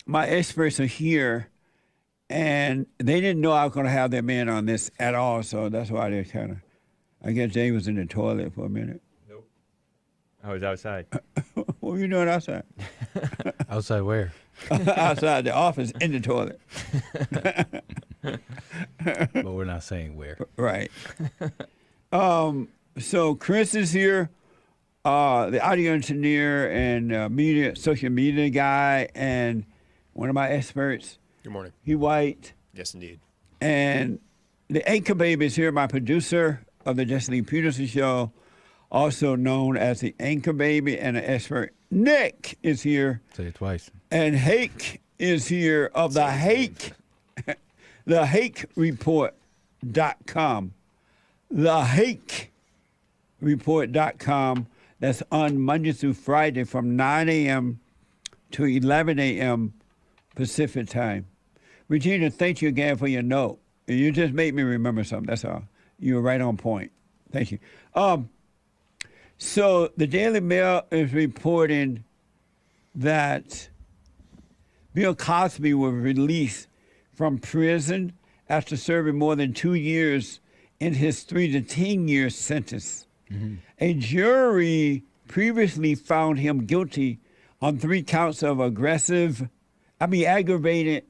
my experts are here, and they didn't know I was going to have them in on this at all, so that's why they're kind of, I guess Jay was in the toilet for a minute. Nope. I was outside. What were you doing outside? Outside where? Outside the office, in the toilet. But we're not saying where. Right. So Chris is here, the audio engineer and social media guy, and one of my experts. Good morning. He white. Yes, indeed. And the anchor baby is here, my producer of the Jesse Peterson Show, also known as the anchor baby and an expert. Nick is here. Say it twice. And Hake is here of the Hake, the HakeReport.com. The HakeReport.com. That's on Monday through Friday from 9 a.m. to 11 a.m. Pacific time. Regina, thank you again for your note. You just made me remember something. That's all. You were right on point. Thank you. So the Daily Mail is reporting that Bill Cosby was released from prison after serving more than 2 years in his 3 to 10 year sentence. Mm-hmm. A jury previously found him guilty on 3 counts of aggravated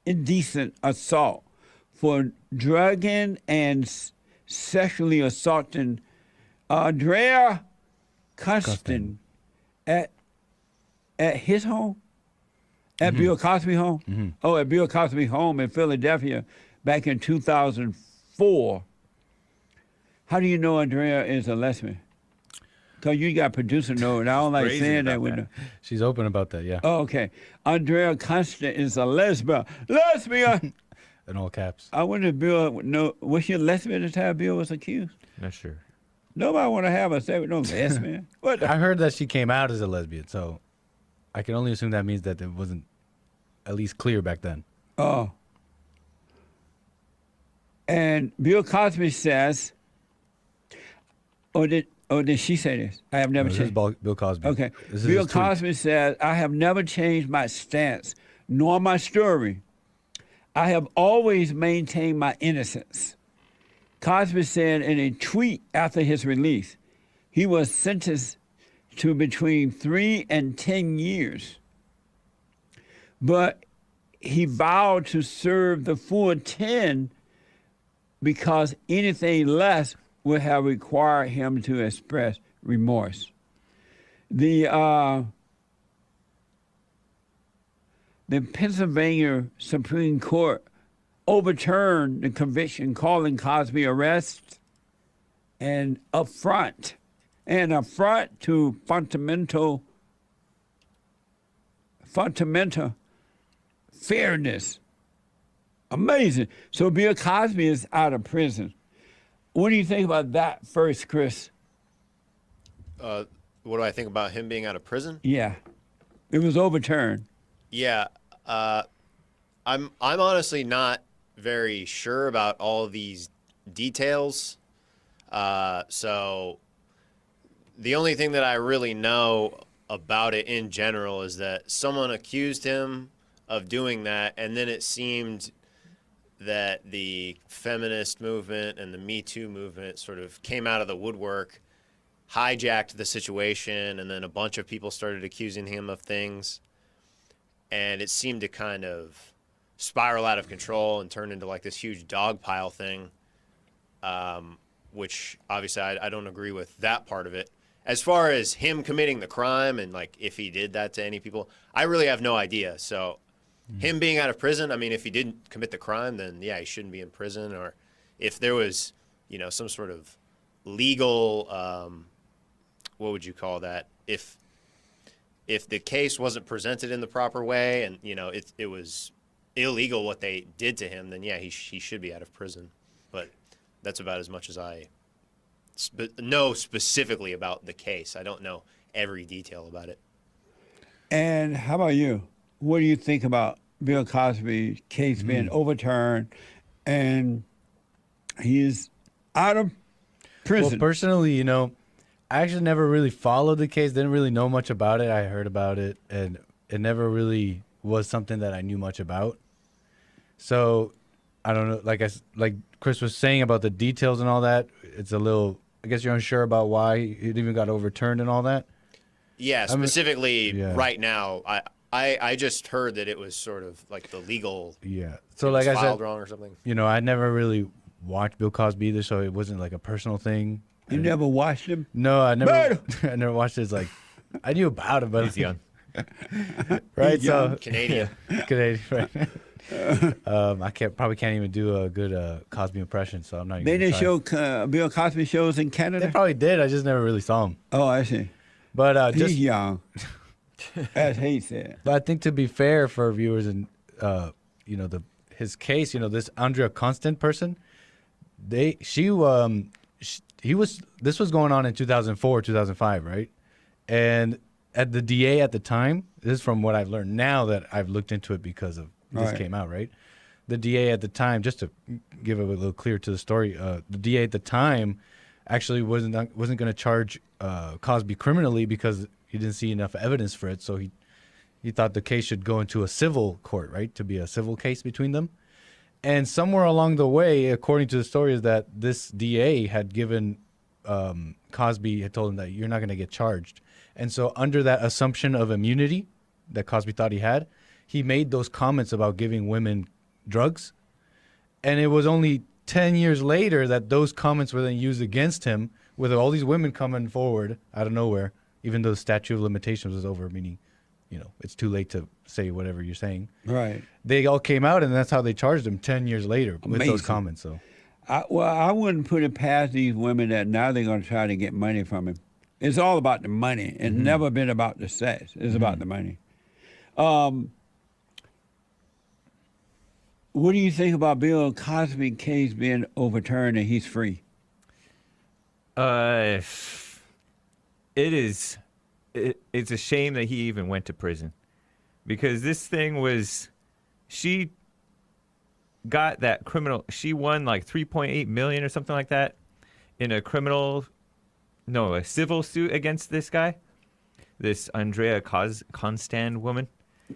indecent assault for drugging and sexually assaulting Andrea Custon at his home, at Bill Cosby home. Mm-hmm. Oh, at Bill Cosby home in Philadelphia back in 2004. How do you know Andrea is a lesbian? Because you got producer note, and I don't like saying that. She's open about that, yeah. Oh, okay. Andrea Custon is a lesbian. Lesbian! In all caps. I wonder if Bill, was she a lesbian at the time Bill was accused? Not sure. Nobody want to have a sex with no lesbian. What? I heard that she came out as a lesbian, so I can only assume that means that it wasn't at least clear back then. Oh. And Bill Cosby says, did she say this? I have never changed. This is Bill Cosby. Okay. Bill Cosby says, I have never changed my stance, nor my story. I have always maintained my innocence. Cosby said in a tweet after his release, he was sentenced to between 3 and 10 years. But he vowed to serve the full 10 because anything less would have required him to express remorse. The Pennsylvania Supreme Court overturned the conviction calling Cosby arrest and affront to fundamental fairness. Amazing. So Bill Cosby is out of prison. What do you think about that first, Chris? What do I think about him being out of prison? Yeah. It was overturned. Yeah. I'm honestly not very sure about all these details. So the only thing that I really know about it in general is that someone accused him of doing that, and then it seemed that the feminist movement and the Me Too movement sort of came out of the woodwork, hijacked the situation, and then a bunch of people started accusing him of things. And it seemed to kind of spiral out of control and turn into like this huge dogpile thing, which obviously I don't agree with that part of it. As far as him committing the crime and like if he did that to any people, I really have no idea. So him being out of prison, I mean, if he didn't commit the crime, then yeah, he shouldn't be in prison. Or if there was, some sort of legal, what would you call that? If the case wasn't presented in the proper way and, it was illegal what they did to him, then yeah, he should be out of prison. But that's about as much as I know specifically about the case. I don't know every detail about it. And how about you? What do you think about Bill Cosby's case being overturned and he is out of prison? Well, personally, I actually never really followed the case, didn't really know much about it. I heard about it, and it never really was something that I knew much about. So I don't know, like Chris was saying about the details and all that, it's a little, I guess you're unsure about why it even got overturned and all that. Yeah, specifically yeah. right now, I just heard that it was sort of like the legal. Yeah. So it like was I filed said, wrong or something. you know, I never really watched Bill Cosby either, so it wasn't like a personal thing. You never watched him? No, I never. Murder! I never watched it. It's like I knew about it, but He's young. right? He's So young. Canadian. Canadian, right? I probably can't even do a good Cosby impression, so I'm not. They Even didn't try. show Bill Cosby shows in They Canada? probably did. I just never really saw him. Oh, I see. But He's young. As he said. But I think to be fair for viewers and you know his case, you know this Andrea Constant person, he was this was going on in 2004 2005, right? And at the DA at the time, this is from what I've learned now that I've looked into it because of this Right. came out, right? The DA at the time, just to give it a little clear to the story, the DA at the time actually wasn't going to charge Cosby criminally because he didn't see enough evidence for it. So he thought the case should go into a civil court, right, to be a civil case between them. And somewhere along the way, according to the story, is that this DA had given Cosby, had told him that you're not going to get charged. And so under that assumption of immunity that Cosby thought he had, he made those comments about giving women drugs. And it was only 10 years later that those comments were then used against him, with all these women coming forward out of nowhere, even though the statute of limitations was over, meaning, you know, it's too late to say whatever you're saying. Right. They all came out, and that's how they charged him 10 years later with those Amazing. comments. So I wouldn't put it past these women that now they're going to try to get money from him. It's all about the money. It's never been about the sex. It's about the money. What do you think about Bill Cosby case being overturned and he's free? It's a shame that he even went to prison, because this thing was, she got that criminal, she won like 3.8 million or something like that in a civil suit against this guy, this Andrea Constant woman.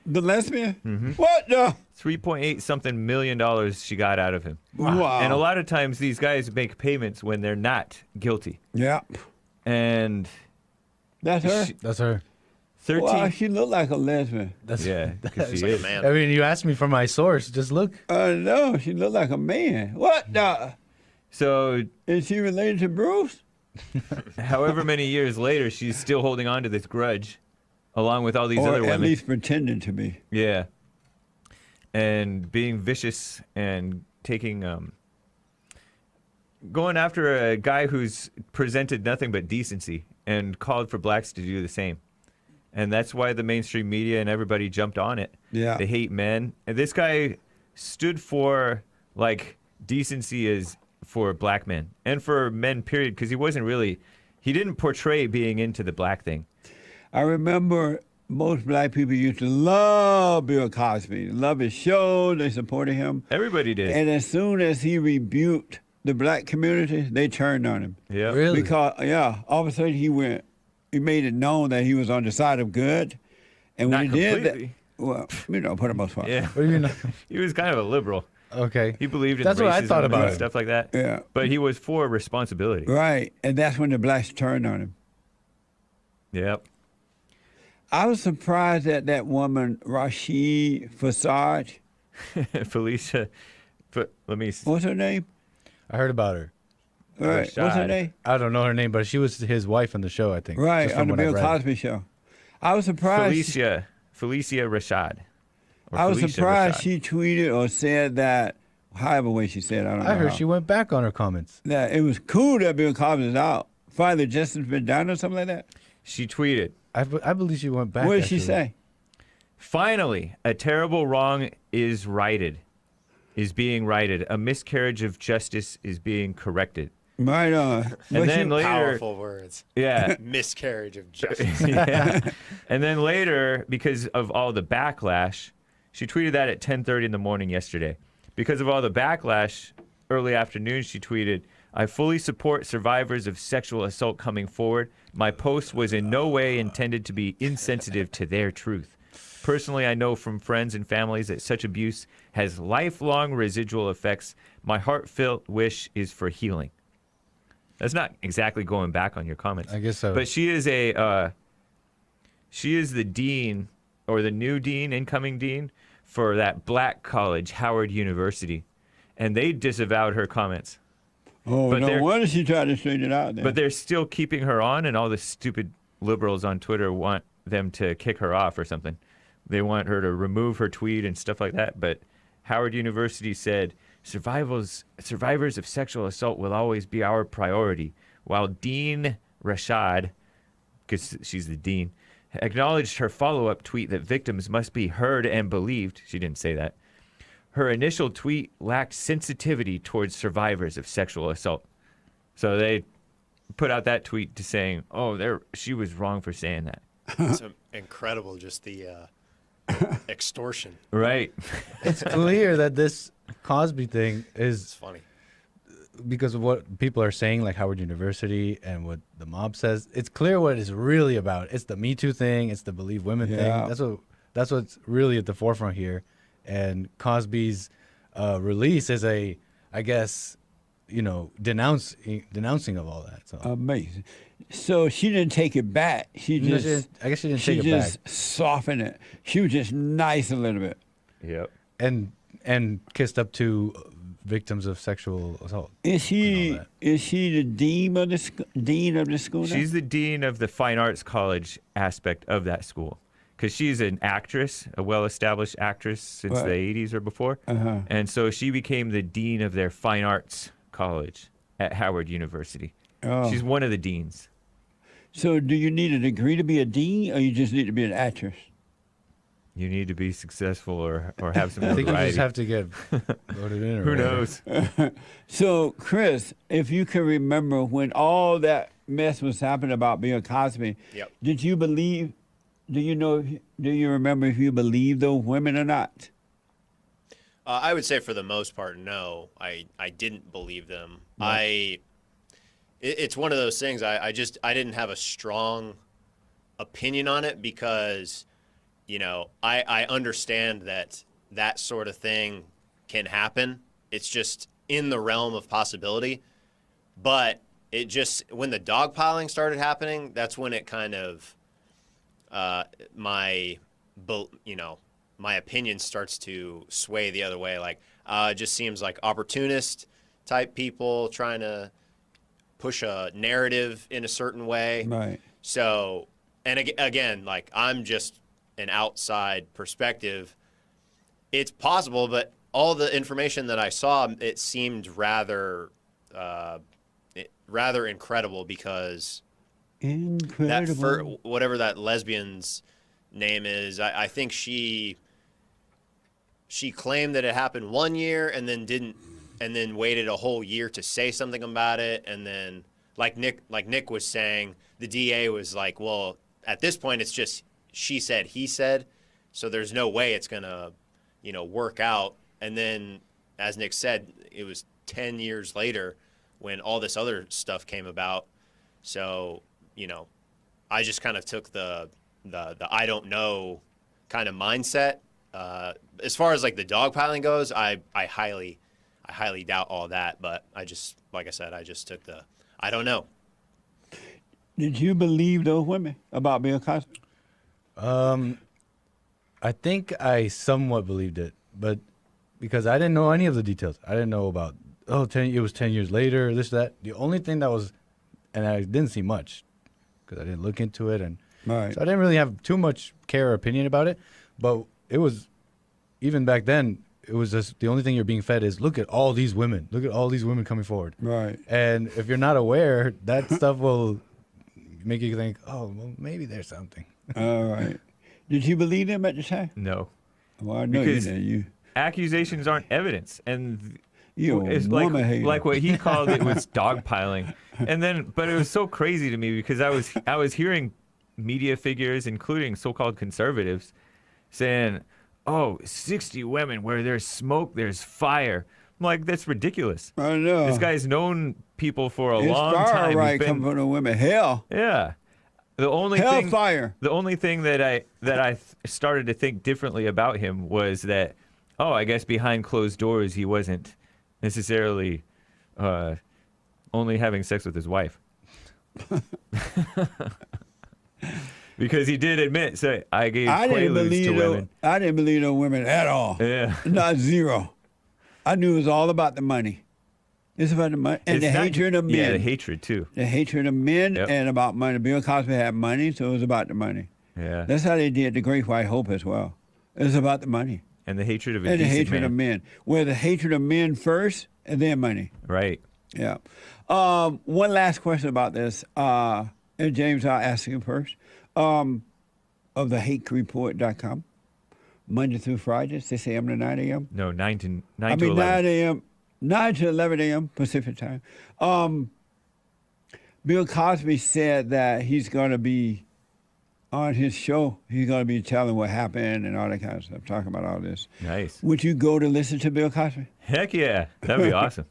The lesbian? What the? 3.8 something million dollars she got out of him. Wow. And a lot of times these guys make payments when they're not guilty. Yeah. And That's her? that's her. 13. Wow, she looked like a lesbian. That's Yeah, because It's she like is. a man. I mean, you asked me for my source. Just look. No, she looked like a man. What the? So, Is she related to Bruce? however many years later, she's still holding on to this grudge, along with all these Or other at women. least pretending to be. Yeah. And being vicious and taking, going after a guy who's presented nothing but decency and called for blacks to do the same. And that's why the mainstream media and everybody jumped on it. Yeah. They hate men. And this guy stood for, like, decency is for black men and for men, period, because he didn't portray being into the black thing. I remember most black people used to love Bill Cosby, love his show, they supported him. Everybody did. And as soon as he rebuked the black community, they turned on him. Yeah. Really? Because, all of a sudden he made it known that he was on the side of good. And when Not he did completely. that, well, for the most part. Yeah. What do you mean? He was kind of a liberal. Okay. He believed in That's what I racism thought about and him. stuff like that. Yeah. But he was for responsibility. Right. And that's when the blacks turned on him. Yep. I was surprised at that woman, Rashid Fassad. Felicia, let me. What's her name? I heard about her. Right. What's her Rashad. name? I don't know her name, but she was his wife on the show, I think. Right, just on from the what I Bill read. Cosby show. I was surprised. Felicia Rashad. Or I was Felicia surprised Rashad. she tweeted or said that, however way she said, I don't know. I heard how, she went back on her comments. that it was cool that Bill Cosby was out. Finally, justice been done or something like that. She tweeted, I believe she went back. What did she actually. say? "Finally, a terrible wrong is being righted. A miscarriage of justice is being corrected." Right on. And But then later, Powerful words. yeah, Miscarriage of justice. yeah. And then later, because of all the backlash, she tweeted that at 10:30 in the morning yesterday. Because of all the backlash, early afternoon, she tweeted, "I fully support survivors of sexual assault coming forward. My post was in no way intended to be insensitive to their truth. Personally, I know from friends and families that such abuse has lifelong residual effects. My heartfelt wish is for healing. That's not exactly going back on your comments. I guess so. But she is the dean, or the new dean, incoming dean, for that black college, Howard University. And they disavowed her comments. Oh, But no they're- wonder she tried to straighten it out there. But they're still keeping her on, and all the stupid liberals on Twitter want them to kick her off or something. They want her to remove her tweet and stuff like that. But Howard University said, survivors of sexual assault will always be our priority, while Dean Rashad, because she's the dean, acknowledged her follow-up tweet that victims must be heard and believed. She didn't say that. Her initial tweet lacked sensitivity towards survivors of sexual assault. So they put out that tweet to saying, she was wrong for saying that. It's incredible, just the extortion. Right. It's clear that this Cosby thing It's is funny. because of what people are saying, like Howard University and what the mob says. It's clear what it's really about. It's the Me Too thing. It's the Believe Women Yeah. thing. That's what's really at the forefront here. And Cosby's release is I guess, denouncing of all that. So Amazing. So she didn't take it back. She No, just, I guess she didn't she take it back. just softened it. She was just nice a little bit. Yep. And kissed up to victims of sexual assault. Is she that. the dean of the school? now? She's the dean of the fine arts college aspect of that school. Because she's an actress, a well-established actress since Right. the 80s or before. Uh-huh. And so she became the dean of their fine arts college at Howard University. Oh. She's one of the deans. So do you need a degree to be a dean, or you just need to be an actress? You need to be successful or have some I think you notoriety. just have to get voted in. Or Who whatever. knows? So, Chris, if you can remember when all that mess was happening about Bill Cosby, Yep. did you believe? Do you remember if you believed those women or not? I would say for the most part, no. I didn't believe them. It's one of those things. I didn't have a strong opinion on it because, I understand that sort of thing can happen. It's just in the realm of possibility. But it just, when the dogpiling started happening, that's when it kind of, my opinion starts to sway the other way. Like, it just seems like opportunist type people trying to push a narrative in a certain way. Right. So, and again, like, I'm just an outside perspective. It's possible, but all the information that I saw, it seemed rather incredible because Incredible. whatever that lesbian's name is, I think she claimed that it happened 1 year and then waited a whole year to say something about it, and then like Nick was saying, the DA was like, well, at this point it's just she said, he said, so there's no way it's gonna work out. And then, as Nick said, it was 10 years later when all this other stuff came about. So I just kind of took the I don't know kind of mindset. As far as like the dogpiling goes, I highly doubt all that. But like I said, I just took the I don't know. Did you believe those women about Bill Cosby? I think I somewhat believed it, but because I didn't know any of the details. I didn't know about, it was 10 years later, this, that. The only thing that was, and I didn't see much because I didn't look into it. And Right. so I didn't really have too much care or opinion about it. But it was, even back then, it was just the only thing you're being fed is look at all these women. Look at all these women coming forward. Right. And if you're not aware, that stuff will make you think, oh, well, maybe there's something. All right. Did you believe them at the time? No. Well, I know Because- you did. You Accusations aren't evidence. And a woman hater. like what he called it was dogpiling. But it was so crazy to me because I was hearing media figures, including so-called conservatives, saying, 60 women, where there's smoke, there's fire. I'm like, that's ridiculous. I know. This guy's known people for a it's long far time. right He's coming from the women. Hell. yeah. The only Hellfire. The only thing that I started to think differently about him was that, oh, I guess behind closed doors he wasn't necessarily only having sex with his wife. Because he did admit, say, I gave quaaludes to women. I didn't believe no women at all. Yeah. Not zero. I knew it was all about the money. It's about the money and It's the not- hatred of men. Yeah, the hatred too. The hatred of men Yep. and about money. Bill Cosby had money, so it was about the money. Yeah. That's how they did The Great White Hope as well. It was about the money And the hatred of a and the decent hatred man. of men. Where the hatred of men first and then money. Right. Yeah. One last question about this. And James, I'll ask you first. Of the hatereport.com. Monday through Friday, 6 a.m. to 9 a.m. No, 9 to 11. 9 a.m. 9 to 11 a.m. Pacific time. Bill Cosby said that he's going to be on his show. He's going to be telling what happened and all that kind of stuff, talking about all this. Nice. Would you go to listen to Bill Cosby? Heck yeah. That'd be awesome.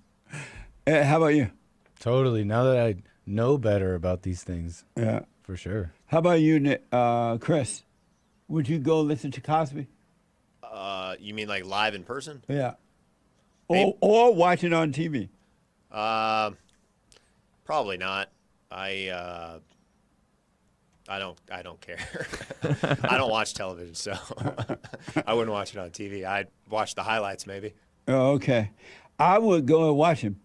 How about you? Totally. Now that I know better about these things, Yeah. for sure. How about you, Chris? Would you go listen to Cosby? You mean like live in person? Yeah. Maybe. Or watch it on TV. Probably not. I don't care. I don't watch television, so I wouldn't watch it on TV. I'd watch the highlights maybe. Oh, okay. I would go and watch him.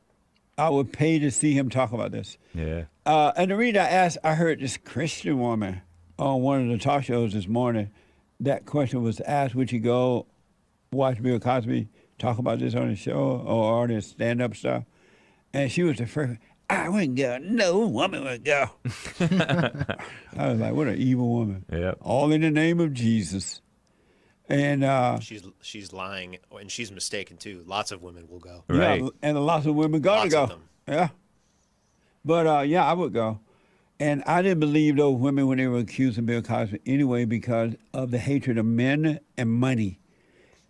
I would pay to see him talk about this. Yeah. And the reason I asked, I heard this Christian woman on one of the talk shows this morning. That question was asked, would you go watch Bill Cosby talk about this on his show or on his stand-up stuff? And she was the first, I wouldn't go. No woman would go. I was like, what an evil woman. Yep. All in the name of Jesus. And She's lying and she's mistaken too. Lots of women will go. Right. yeah, and lots of women gotta Lots go. of them. Yeah. But yeah, I would go. And I didn't believe those women when they were accusing Bill Cosby anyway because of the hatred of men and money.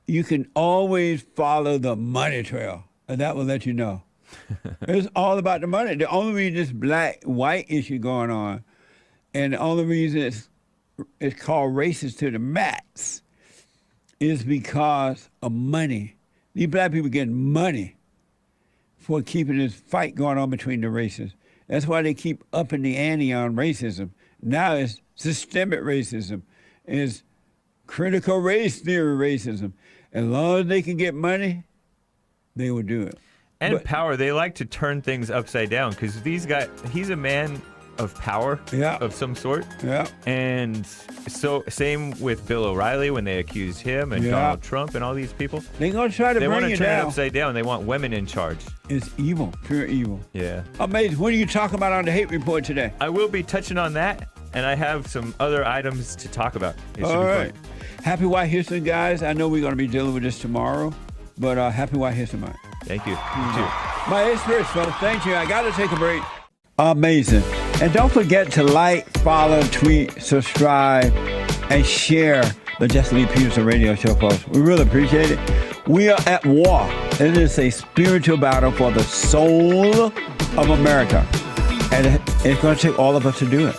You can always follow the money trail, and that will let you know. It's all about the money. The only reason this black-white issue going on, and the only reason it's called racist to the max, is because of money. These black people getting money for keeping this fight going on between the races. That's why they keep upping the ante on racism. Now it's systemic racism. It's critical race theory racism. As long as they can get money, they will do it. And But- power. They like to turn things upside down because these guys, he's a man of power Yeah. of some sort. Yeah. And so same with Bill O'Reilly when they accused him and Yeah. Donald Trump and all these people. They're going to try to They want bring to you turn it down. upside down. They want women in charge. It's evil, pure evil. Yeah. Amazing. What are you talking about on the Hate Report today? I will be touching on that, and I have some other items to talk about. It should All be right. fun. Happy White History, guys. I know we're going to be dealing with this tomorrow, but happy White History Month. Thank you. You too. My experience, folks. Thank you. I got to take a break. Amazing. And don't forget to like, follow, tweet, subscribe, and share the Jesse Lee Peterson radio show, folks. We really appreciate it. We are at war. It is a spiritual battle for the soul of America. And it's going to take all of us to do it.